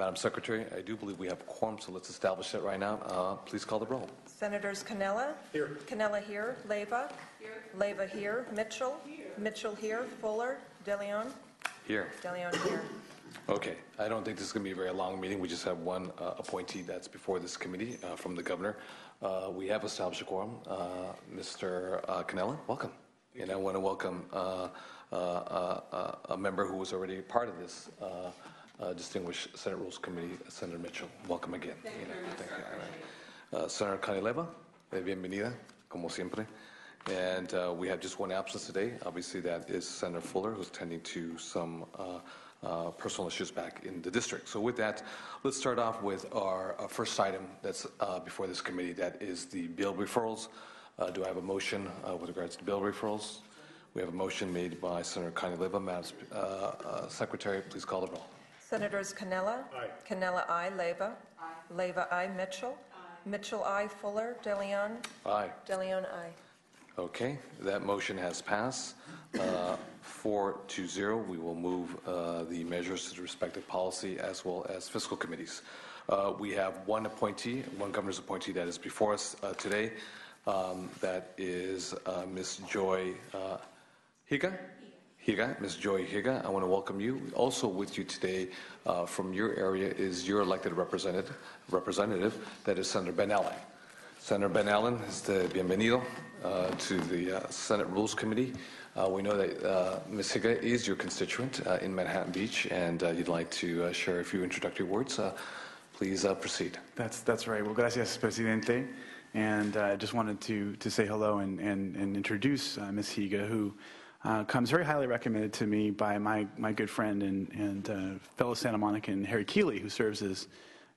Madam Secretary, I do believe we have quorum, so let's establish it right now. Please call the roll. Senators Canella? Here. Canella here. Leyva? Here. Leyva here. Mitchell? Here. Mitchell here. Fuller? DeLeon? Here. DeLeon here. Okay, I don't think this is going to be a very long meeting. We just have one appointee that's before this committee from the governor. We have established a quorum. Mr. Canella, welcome. And I want to welcome a member who was already part of this distinguished Senate Rules Committee, Senator Mitchell. Welcome again. Thank you. Senator Connie Leyva, bienvenida, como siempre. And we have just one absence today. Obviously, that is Senator Fuller, who's tending to some personal issues back in the district. So with that, let's start off with our first item that's before this committee. That is the bill referrals. Do I have a motion with regards to bill referrals? We have a motion made by Senator Connie Leyva. Madam Secretary, please call the roll. Senators Canella? Aye. Canella, aye. Leyva? Aye. Leyva, aye. Mitchell? Aye. Mitchell, aye. Fuller? DeLeon? Aye. DeLeon, aye. Okay, that motion has passed. 4-0. We will move the measures to the respective policy as well as fiscal committees. We have one appointee, one governor's appointee that is before us today. That is Ms. Joy Higa. Ms. Joy Higa, I want to welcome you. Also with you today from your area is your elected representative, that is Senator Ben Allen. Senator Ben Allen, bienvenido to the Senate Rules Committee. We know that Ms. Higa is your constituent in Manhattan Beach, and you'd like to share a few introductory words. Please proceed. That's right. Well, gracias, Presidente. And I just wanted to say hello and introduce Ms. Higa, who comes very highly recommended to me by my good friend and fellow Santa Monican, Harry Keeley, who serves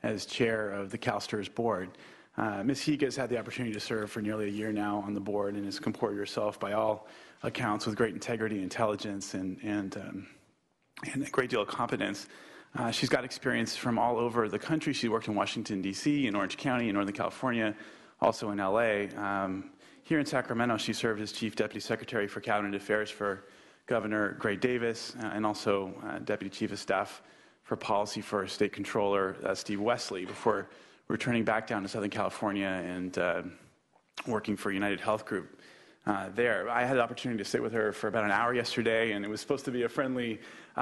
as chair of the CalSTRS board. Ms. Higa has had the opportunity to serve for nearly a year now on the board and has comported herself by all accounts with great integrity, intelligence, and a great deal of competence. She's got experience from all over the country. She worked in Washington, D.C., in Orange County, in Northern California, also in L.A. Here in Sacramento, she served as Chief Deputy Secretary for Cabinet Affairs for Governor Gray Davis and also Deputy Chief of Staff for Policy for State Controller Steve Wesley before returning back down to Southern California and working for United Health Group there. I had the opportunity to sit with her for about an hour yesterday, and it was supposed to be a friendly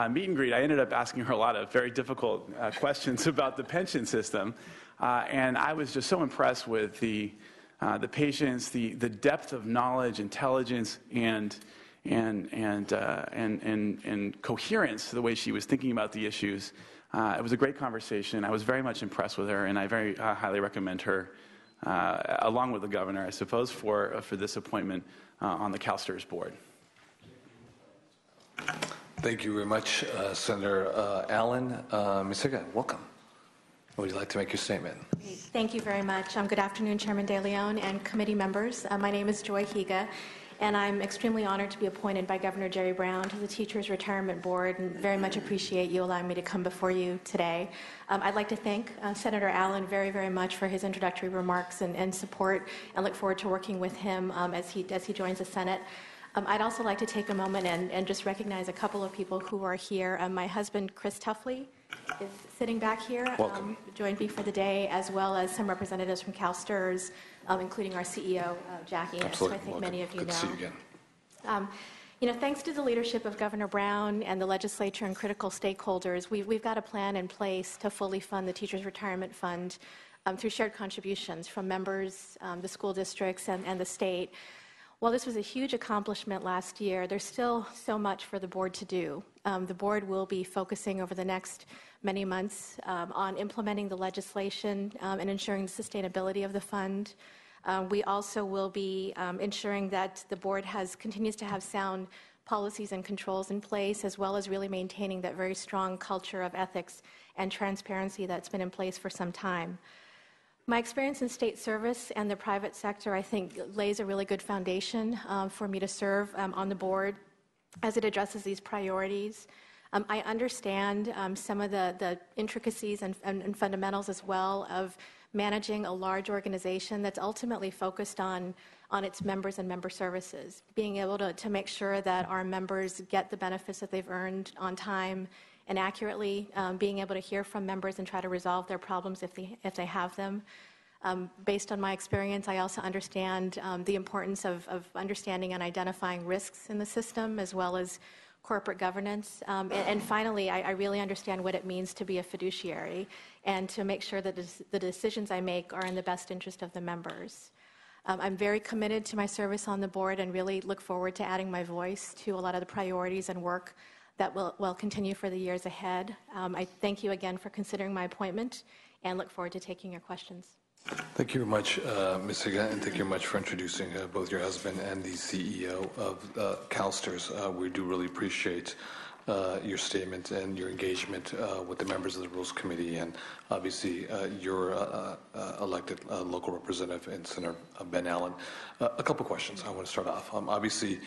meet and greet. I ended up asking her a lot of very difficult questions about the pension system, and I was just so impressed with the patience, the depth of knowledge, intelligence, and coherence to the way she was thinking about the issues. It was a great conversation. I was very much impressed with her, and I very highly recommend her, along with the governor, I suppose, for this appointment on the CalSTRS board. Thank you very much, Senator Allen. Ms. Higa, welcome. Would you like to make your statement? Thank you very much. Good afternoon, Chairman De Leon and committee members. My name is Joy Higa, and I'm extremely honored to be appointed by Governor Jerry Brown to the Teachers Retirement Board, and very much appreciate you allowing me to come before you today. I'd like to thank Senator Allen very, very much for his introductory remarks and support, and look forward to working with him as he joins the Senate. I'd also like to take a moment and just recognize a couple of people who are here. My husband, Chris Tuffley, is sitting back here, joined me for the day, as well as some representatives from CalSTRS, including our CEO, Jackie Innes, who I think many of you know. Good to see you again. Thanks to the leadership of Governor Brown and the legislature and critical stakeholders, we've got a plan in place to fully fund the Teachers Retirement Fund through shared contributions from members, the school districts, and the state. While this was a huge accomplishment last year, there's still so much for the board to do. The board will be focusing over the next many months on implementing the legislation and ensuring the sustainability of the fund. We also will be ensuring that the board continues to have sound policies and controls in place, as well as really maintaining that very strong culture of ethics and transparency that's been in place for some time. My experience in state service and the private sector, I think, lays a really good foundation for me to serve on the board as it addresses these priorities. I understand some of the intricacies and fundamentals as well of managing a large organization that's ultimately focused on its members and member services, being able to make sure that our members get the benefits that they've earned on time and accurately, being able to hear from members and try to resolve their problems if they have them. Based on my experience, I also understand the importance of understanding and identifying risks in the system, as well as corporate governance. And finally, I really understand what it means to be a fiduciary and to make sure that the decisions I make are in the best interest of the members. I'm very committed to my service on the board and really look forward to adding my voice to a lot of the priorities and work that will continue for the years ahead. I thank you again for considering my appointment and look forward to taking your questions. Thank you very much, Ms. Higa, and thank you very much for introducing both your husband and the CEO of CalSTRS. We do really appreciate your statement and your engagement with the members of the Rules Committee, and obviously your elected local representative in Senator Ben Allen. A couple questions I want to start off. Obviously,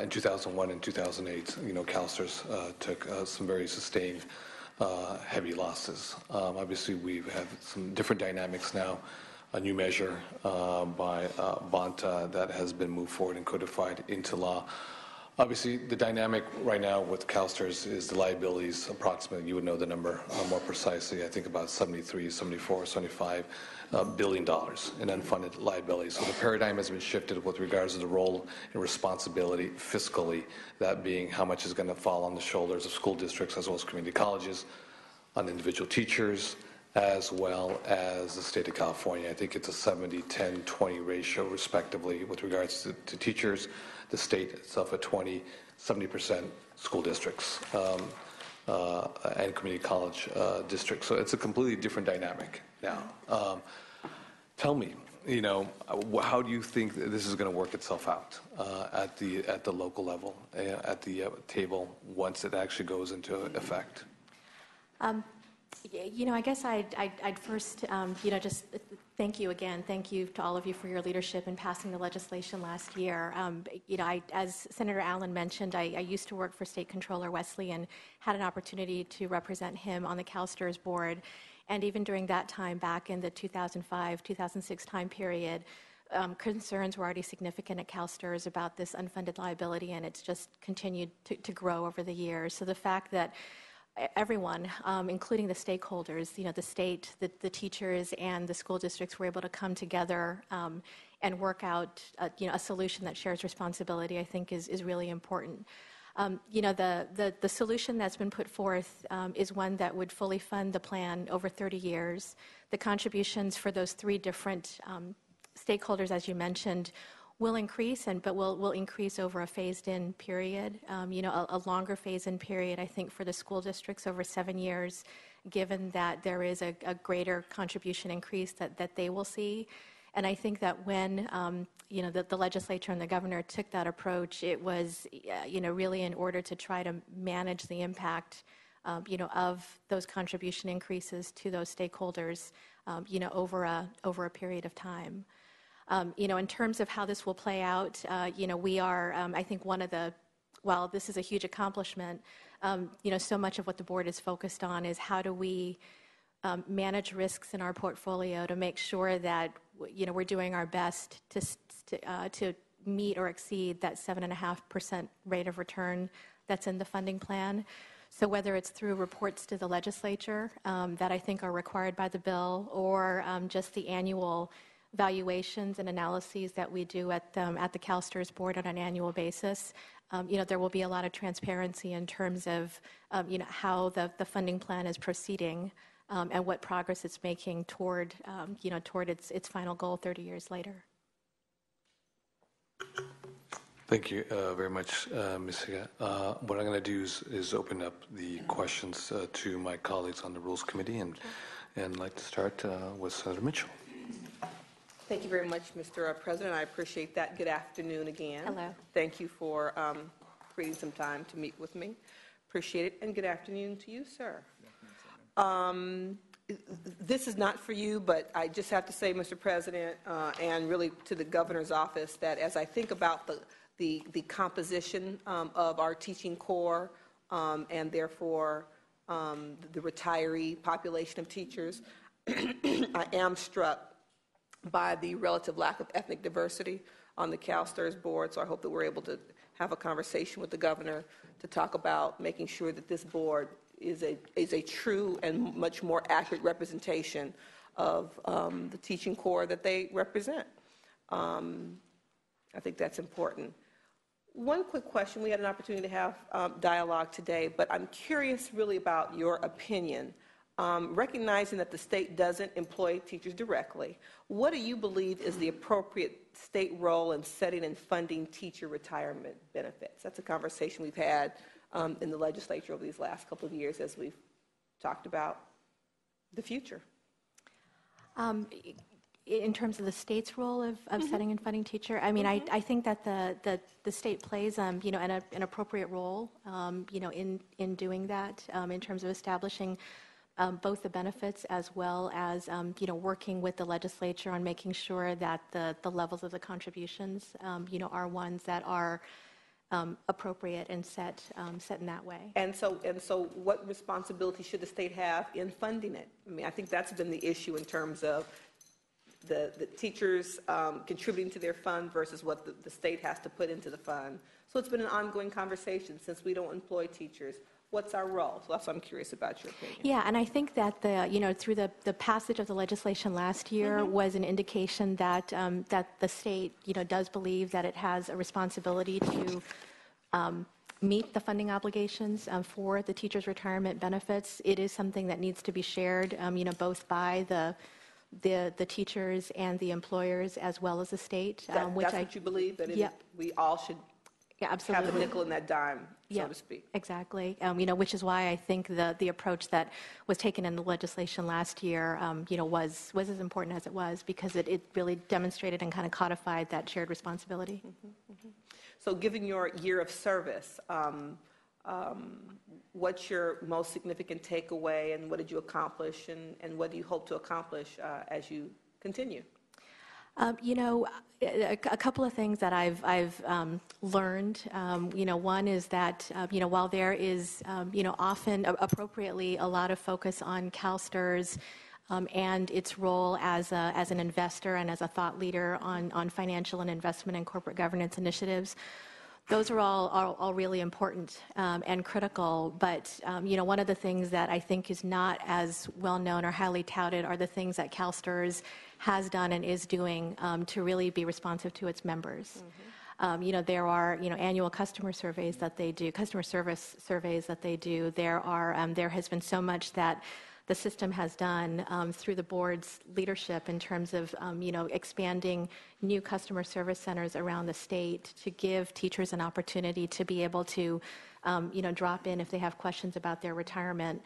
in 2001 and 2008, CalSTRS took some very sustained heavy losses. Obviously, we've had some different dynamics now. A new measure by BANTA that has been moved forward and codified into law. Obviously, the dynamic right now with CalSTRS is the liabilities, approximately, you would know the number more precisely, I think about $73, $74, $75 billion in unfunded liabilities. So the paradigm has been shifted with regards to the role and responsibility fiscally, that being how much is going to fall on the shoulders of school districts as well as community colleges, on individual teachers, as well as the state of California. I think it's a 70, 10, 20 ratio, respectively, with regards to teachers, the state itself at 20, 70% school districts, and community college districts. So it's a completely different dynamic now. Tell me, how do you think that this is going to work itself out at the local level, at the table, once it actually goes into effect? I guess I'd first, just thank you again. Thank you to all of you for your leadership in passing the legislation last year. As Senator Allen mentioned, I used to work for State Controller Wesley and had an opportunity to represent him on the CalSTRS board. And even during that time, back in the 2005-2006 time period, concerns were already significant at CalSTRS about this unfunded liability, and it's just continued to grow over the years. So the fact that everyone, including the stakeholders, the state, the teachers, and the school districts were able to come together and work out, a solution that shares responsibility, I think is really important. The solution that's been put forth is one that would fully fund the plan over 30 years. The contributions for those three different stakeholders, as you mentioned, will increase, but will increase over a phased-in period. A longer phase-in period, I think, for the school districts over 7 years, given that there is a greater contribution increase that they will see. And I think that when, the legislature and the governor took that approach, it was, really in order to try to manage the impact, of those contribution increases to those stakeholders, over a period of time. In terms of how this will play out, we are, I think while this is a huge accomplishment, so much of what the board is focused on is how do we manage risks in our portfolio to make sure that, we're doing our best to meet or exceed that 7.5% rate of return that's in the funding plan. So whether it's through reports to the legislature that I think are required by the bill, or just the annual valuations and analyses that we do at the CalSTRS board on an annual basis, there will be a lot of transparency in terms of, how the funding plan is proceeding and what progress it's making toward its final goal 30 years later. Thank you very much, Ms. Higa. What I'm going to do is open up the questions to my colleagues on the Rules Committee, and I'd like to start with Senator Mitchell. Thank you very much, Mr. President. I appreciate that. Good afternoon again. Hello. Thank you for creating some time to meet with me. Appreciate it. And good afternoon to you, sir. This is not for you, but I just have to say, Mr. President, and really to the governor's office, that as I think about the composition of our teaching corps and therefore the retiree population of teachers, I am struck by the relative lack of ethnic diversity on the CalSTRS board, so I hope that we're able to have a conversation with the governor to talk about making sure that this board is a true and much more accurate representation of the teaching corps that they represent. I think that's important. One quick question. We had an opportunity to have dialogue today, but I'm curious really about your opinion. Recognizing that the state doesn't employ teachers directly, what do you believe is the appropriate state role in setting and funding teacher retirement benefits? That's a conversation we've had in the legislature over these last couple of years as we've talked about the future. In terms of the state's role of setting and funding teacher, I mean, I think that the state plays, an appropriate role, in doing that, in terms of establishing both the benefits as well as, working with the legislature on making sure that the levels of the contributions, are ones that are appropriate and set in that way. And so what responsibility should the state have in funding it? I mean, I think that's been the issue in terms of the teachers contributing to their fund versus what the state has to put into the fund. So it's been an ongoing conversation since we don't employ teachers. What's our role? So that's what I'm curious about your opinion. Yeah, and I think that through the passage of the legislation last year was an indication that that the state, does believe that it has a responsibility to meet the funding obligations for the teachers' retirement benefits. It is something that needs to be shared, both by the teachers and the employers as well as the state. That's what you believe, that we all should absolutely have a nickel in that dime, so to speak. Exactly. Which is why I think the approach that was taken in the legislation last year, was as important as it was, because it really demonstrated and kind of codified that shared responsibility. So given your year of service, what's your most significant takeaway, and what did you accomplish, and what do you hope to accomplish as you continue? A couple of things that I've learned. One is that while there is often appropriately a lot of focus on CalSTRS and its role as an investor and as a thought leader on financial and investment and corporate governance initiatives, those are all really important and critical. But one of the things that I think is not as well known or highly touted are the things that CalSTRS has done and is doing to really be responsive to its members. There are annual customer surveys that they do, customer service surveys that they do. There has been so much that the system has done through the board's leadership in terms of expanding new customer service centers around the state to give teachers an opportunity to be able to drop in if they have questions about their retirement.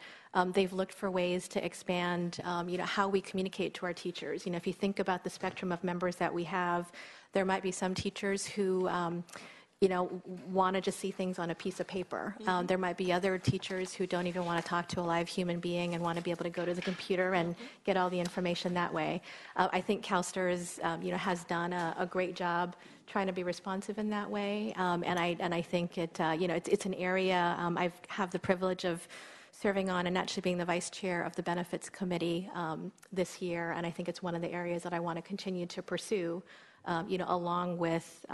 They've looked for ways to expand how we communicate to our teachers. If you think about the spectrum of members that we have, there might be some teachers who want to just see things on a piece of paper. There might be other teachers who don't even want to talk to a live human being and want to be able to go to the computer and get all the information that way. I think CalSTRS, has done a great job trying to be responsive in that way, and I think it's an area I have the privilege of serving on and actually being the vice chair of the benefits committee this year, and I think it's one of the areas that I want to continue to pursue. Along with,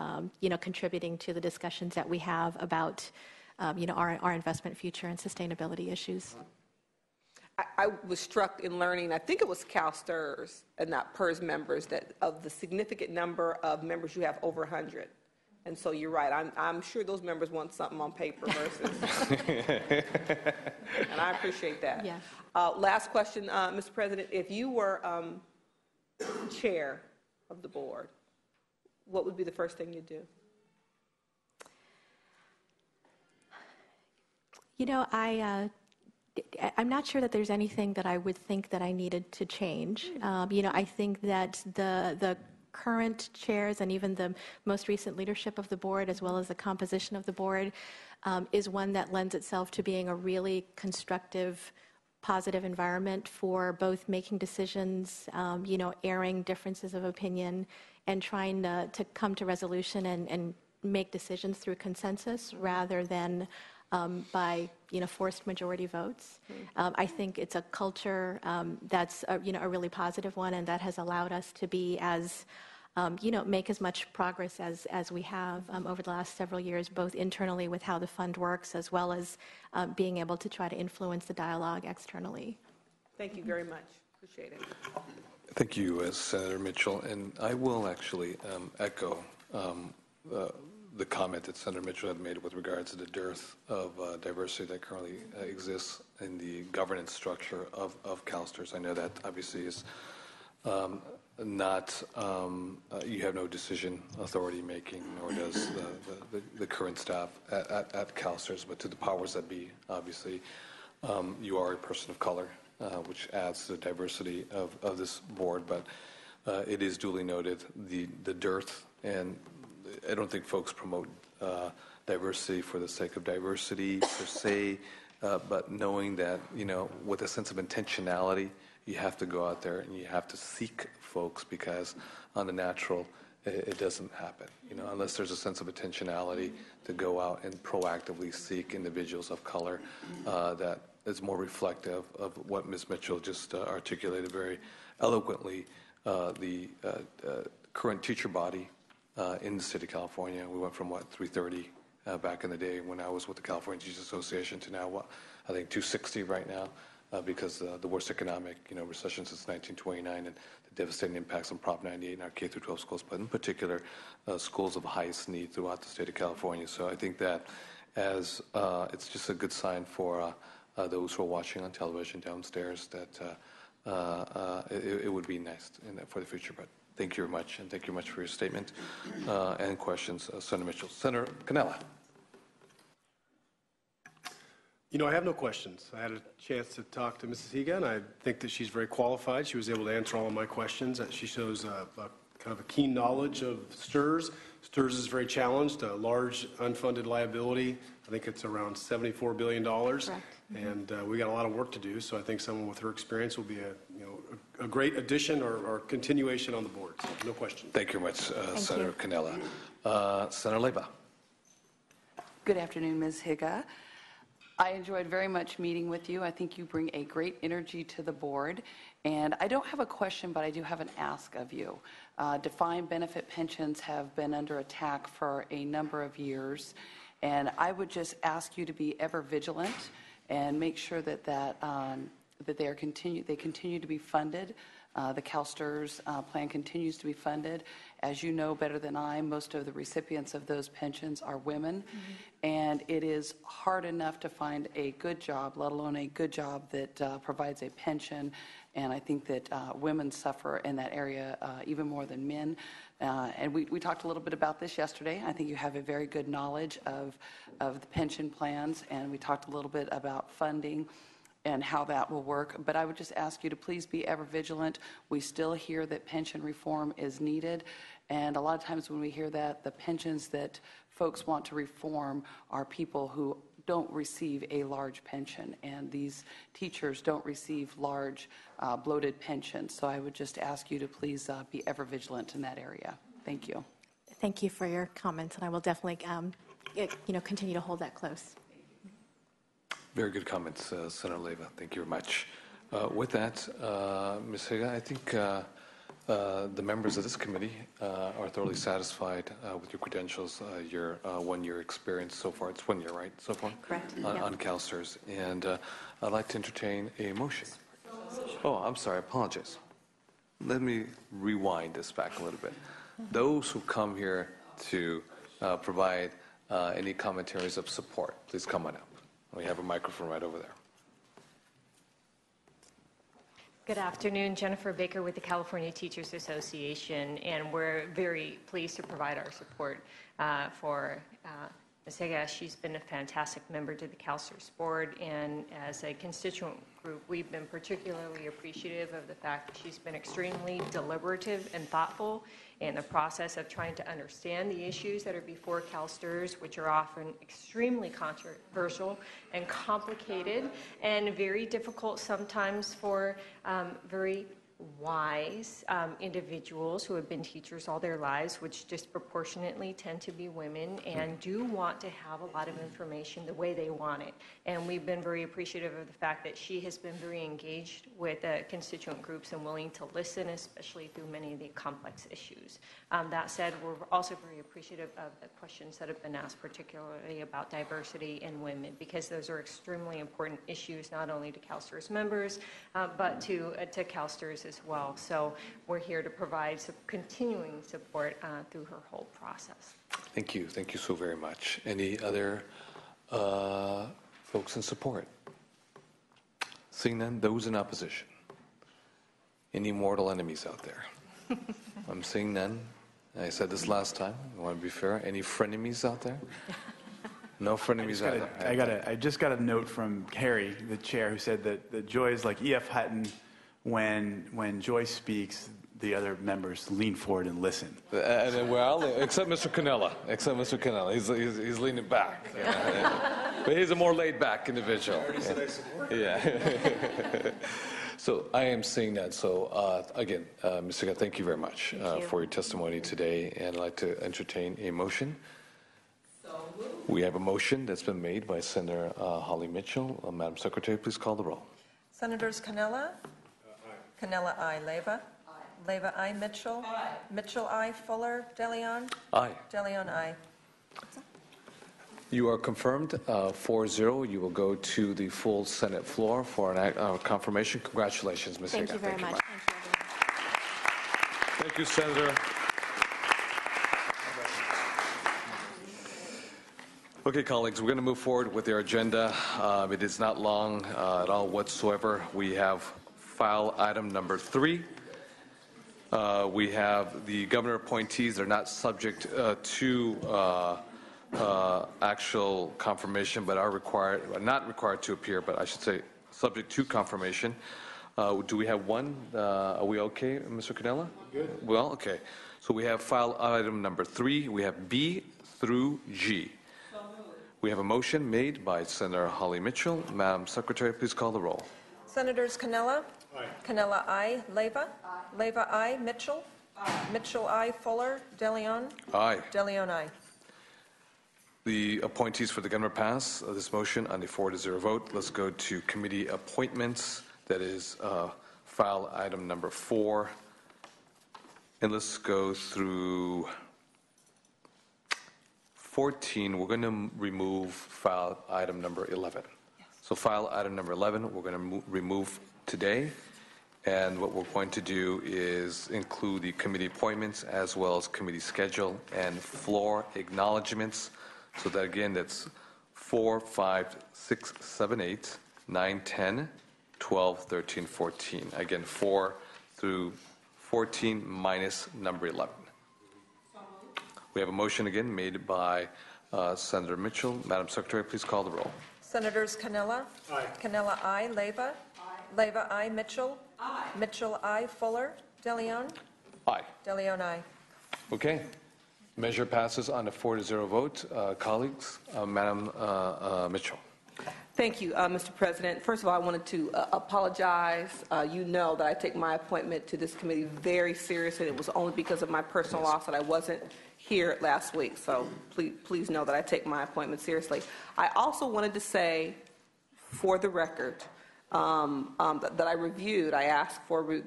contributing to the discussions that we have about, our investment future and sustainability issues. I was struck in learning, I think it was CalSTRS and not PERS members, that of the significant number of members you have over 100. And so you're right. I'm sure those members want something on paper versus, and I appreciate that. Yeah. Last question, Mr. President. If you were chair of the board, what would be the first thing you'd do? I'm not sure that there's anything that I would think that I needed to change. I think that the current chairs and even the most recent leadership of the board, as well as the composition of the board, is one that lends itself to being a really constructive, positive environment for both making decisions, airing differences of opinion, and trying to come to resolution and make decisions through consensus rather than by forced majority votes. I think it's a culture that's a really positive one, and that has allowed us to be as make as much progress as we have over the last several years, both internally with how the fund works, as well as being able to try to influence the dialogue externally. Thank you very much. Appreciate it. Thank you, Senator Mitchell. And I will actually echo the comment that Senator Mitchell had made with regards to the dearth of diversity that currently exists in the governance structure of CalSTRS. I know that obviously is not, you have no decision authority making, nor does the current staff at CalSTRS, but to the powers that be, obviously, you are a person of color, which adds to the diversity of this board, but it is duly noted the dearth, and I don't think folks promote diversity for the sake of diversity per se, but knowing that, with a sense of intentionality, you have to go out there and you have to seek folks, because on the natural, it doesn't happen, unless there's a sense of intentionality to go out and proactively seek individuals of color that is more reflective of what Ms. Mitchell just articulated very eloquently, the current teacher body in the state of California. We went from, 330 back in the day when I was with the California Teachers Association to now, I think 260 right now, because the worst economic, recession since 1929 and the devastating impacts on Prop 98 in our K-12 schools, but in particular, schools of highest need throughout the state of California. So I think that as it's just a good sign for those who are watching on television downstairs that it would be nice for the future. But thank you very much, and thank you very much for your statement and questions, Senator Mitchell. Senator Canella. I have no questions. I had a chance to talk to Mrs. Higa, and I think that she's very qualified. She was able to answer all of my questions. She shows kind of a keen knowledge of STRS. STRS is very challenged, a large unfunded liability. I think it's around $74 billion. Correct. And we got a lot of work to do, so I think someone with her experience will be a great addition or continuation on the board. So no question. Thank you very much, Senator Canella. Senator Leyva. Good afternoon, Ms. Higa. I enjoyed very much meeting with you. I think you bring a great energy to the board. And I don't have a question, but I do have an ask of you. Defined benefit pensions have been under attack for a number of years. And I would just ask you to be ever vigilant and make sure that they continue to be funded. The CalSTRS plan continues to be funded. As you know better than I, most of the recipients of those pensions are women. And it is hard enough to find a good job, let alone a good job that provides a pension. And I think that women suffer in that area even more than men. And we talked a little bit about this yesterday. I think you have a very good knowledge of the pension plans. And we talked a little bit about funding and how that will work. But I would just ask you to please be ever vigilant. We still hear that pension reform is needed. And a lot of times when we hear that, the pensions that folks want to reform are people who don't receive a large pension. And these teachers don't receive large bloated pensions. So I would just ask you to please be ever vigilant in that area. Thank you. Thank you for your comments, and I will definitely continue to hold that close. Very good comments, Senator Leyva. Thank you very much. With that, Ms. Higa, I think the members of this committee are thoroughly satisfied with your credentials, your one-year experience so far. It's 1 year, right, so far? Correct. On CalSTRS. And I'd like to entertain a motion. Oh, I'm sorry. I apologize. Let me rewind this back a little bit. Those who come here to provide any commentaries of support, please come on up. We have a microphone right over there. Good afternoon, Jennifer Baker with the California Teachers Association, and we're very pleased to provide our support for Ms. Higa. She's been a fantastic member to the CalSTRS board, and as a constituent group, we've been particularly appreciative of the fact that she's been extremely deliberative and thoughtful in the process of trying to understand the issues that are before CalSTRS, which are often extremely controversial and complicated and very difficult sometimes for very wise individuals who have been teachers all their lives, which disproportionately tend to be women, and do want to have a lot of information the way they want it. And we've been very appreciative of the fact that she has been very engaged with constituent groups and willing to listen, especially through many of the complex issues. That said, we're also very appreciative of the questions that have been asked, particularly about diversity and women, because those are extremely important issues, not only to CalSTRS members, but to CalSTRS as well. So we're here to provide some continuing support through her whole process. Thank you. Thank you so very much. Any other folks in support? Seeing none, those in opposition? Any mortal enemies out there? I'm seeing none. I said this last time. I want to be fair. Any frenemies out there? No frenemies out there. I just got a note from Harry, the chair, who said that Joy is like E.F. Hutton. When Joy speaks, the other members lean forward and listen. And then except Mr. Cannella. Except Mr. Cannella. He's leaning back. But he's a more laid-back individual. I already said I support. Yeah. So I am seeing that. So again, Mr. Higa, thank you very much for your testimony today. And I'd like to entertain a motion. We have a motion that's been made by Senator Holly Mitchell. Madam Secretary, please call the roll. Senators Cannella? Cannella, aye. Leyva? Aye. Leyva, aye. Mitchell? Aye. Mitchell, aye. Fuller? DeLeon? Aye. DeLeon, aye. You are confirmed 4-0. You will go to the full Senate floor for an confirmation. Congratulations, Ms. Higa. Thank you very much. Thank you, Senator. Okay, colleagues, we're going to move forward with our agenda. It is not long at all whatsoever. We have file item number 3. We have the governor appointees that are not subject to actual confirmation, but are not required to appear, but I should say subject to confirmation. Do we have one? Are we okay, Mr. Cannella? Good. Well, okay. So we have file item number 3. We have B through G. We have a motion made by Senator Holly Mitchell. Madam Secretary, please call the roll. Senators Cannella? Aye. Cannella, aye. Leyva? Aye. Leyva, aye. Mitchell? Aye. Mitchell, aye. Fuller? DeLeon? Aye. DeLeon, aye. The appointees for the governor pass this motion on a 4-0 vote. Let's go to committee appointments. That is file item number 4. And let's go through 14. We're going to remove file item number 11. Yes. So file item number 11, we're going to remove today. And what we're going to do is include the committee appointments as well as committee schedule and floor acknowledgements. So that again, that's 4, 5, 6, 7, 8, 9, 10, 12, 13, 14. Again, 4 through 14 minus number 11. We have a motion again made by Senator Mitchell. Madam Secretary, please call the roll. Senators Cannella? Aye. Cannella, aye. Leyva? Aye. Leyva, aye. Mitchell? Aye. Mitchell, aye. Fuller? DeLeon? Aye. DeLeon, aye. Okay. Measure passes on a 4-0 vote. Colleagues, Madam Mitchell. Thank you, Mr. President. First of all, I wanted to apologize. You know that I take my appointment to this committee very seriously. It was only because of my personal loss that I wasn't here last week. So please know that I take my appointment seriously. I also wanted to say, for the record, that I reviewed. I asked for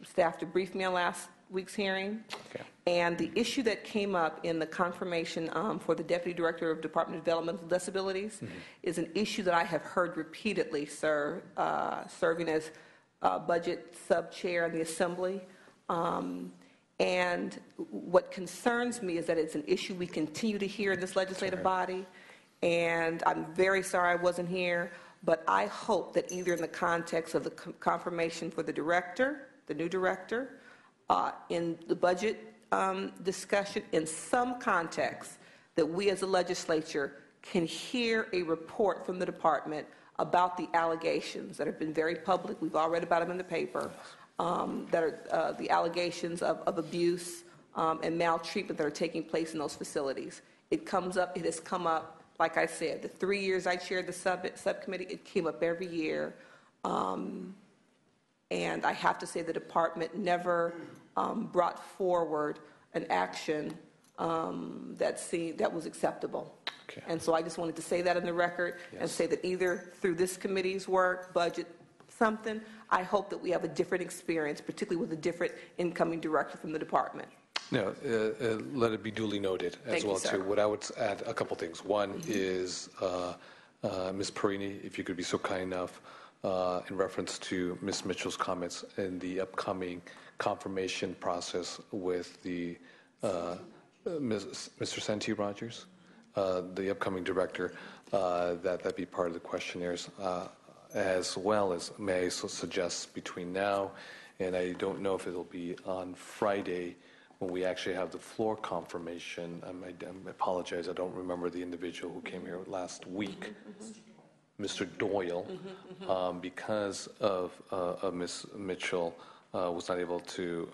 staff to brief me on last week's hearing. Okay. And the issue that came up in the confirmation for the Deputy Director of Department of Developmental Disabilities is an issue that I have heard repeatedly, sir, serving as budget sub-chair in the Assembly. And what concerns me is that it's an issue we continue to hear in this legislative body. And I'm very sorry I wasn't here, but I hope that either in the context of the confirmation for the director, the new director, in the budget discussion, in some context, that we as a legislature can hear a report from the department about the allegations that have been very public. We've all read about them in the paper, that are the allegations of abuse and maltreatment that are taking place in those facilities. It has come up, like I said, the 3 years I chaired the subcommittee, it came up every year. And I have to say the department never brought forward an action that was acceptable. Okay. And so I just wanted to say that in the record and say that either through this committee's work, budget, something, I hope that we have a different experience, particularly with a different incoming director from the department. No, let it be duly noted as Thank you, well, sir. too. What I would add, a couple things. One is, Ms. Perini, if you could be so kind enough, in reference to Ms. Mitchell's comments in the upcoming confirmation process with the Mr. Santee Rogers, the upcoming director, that be part of the questionnaires, as well as, may I suggest, between now and I don't know if it'll be on Friday when we actually have the floor confirmation. I apologize, I don't remember the individual who came here last week. Mr. Doyle, because of Ms. Mitchell was not able to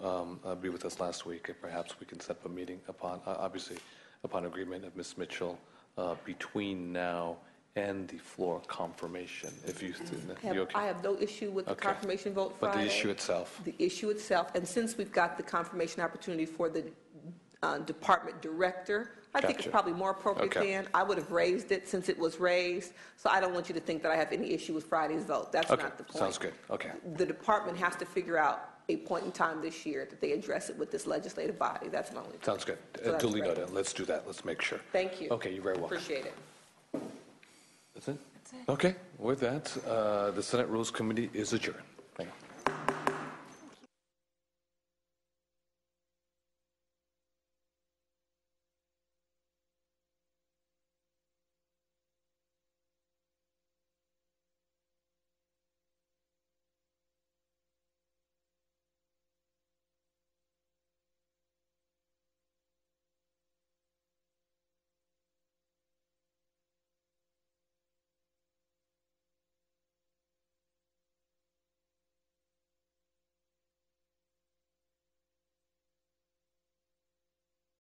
be with us last week, and perhaps we can set up a meeting upon, obviously, upon agreement of Ms. Mitchell between now and the floor confirmation. If you okay? I have no issue with the Okay. confirmation vote But Friday. the issue itself. The issue itself, and since we've got the confirmation opportunity for the department director, I think it's Gotcha. probably more appropriate Okay. then. I would have raised it since it was raised, so I don't want you to think that I have any issue with Friday's vote. That's Okay, not the point. sounds good. Okay. The department has to figure out a point in time this year that they address it with this legislative body. That's my only point. Sounds good. So that's Duly great. noted. Let's do that. Let's make sure. Thank you. Okay, you're very welcome. Appreciate it. That's it? Okay, with that, the Senate Rules Committee is adjourned. Thank you.